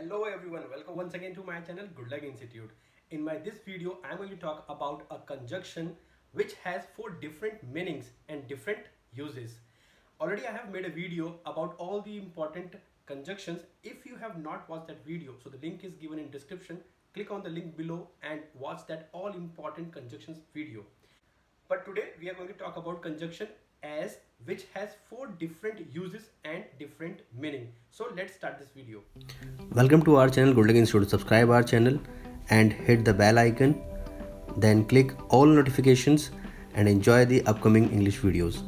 Hello everyone, welcome once again to my channel Goodluck Institute. In this video, I'm going to talk about a conjunction which has 4 different meanings and different uses. Already I have made a video about all the important conjunctions. If you have not watched that video, so the link is given in description. Click on the link below and watch that all important conjunctions video. But today we are going to talk about conjunction as which has 4 different uses and different meaning. So let's start this video. Welcome to our channel Goodluck Institute. Subscribe our channel and hit the bell icon. Then click all notifications and enjoy the upcoming English videos.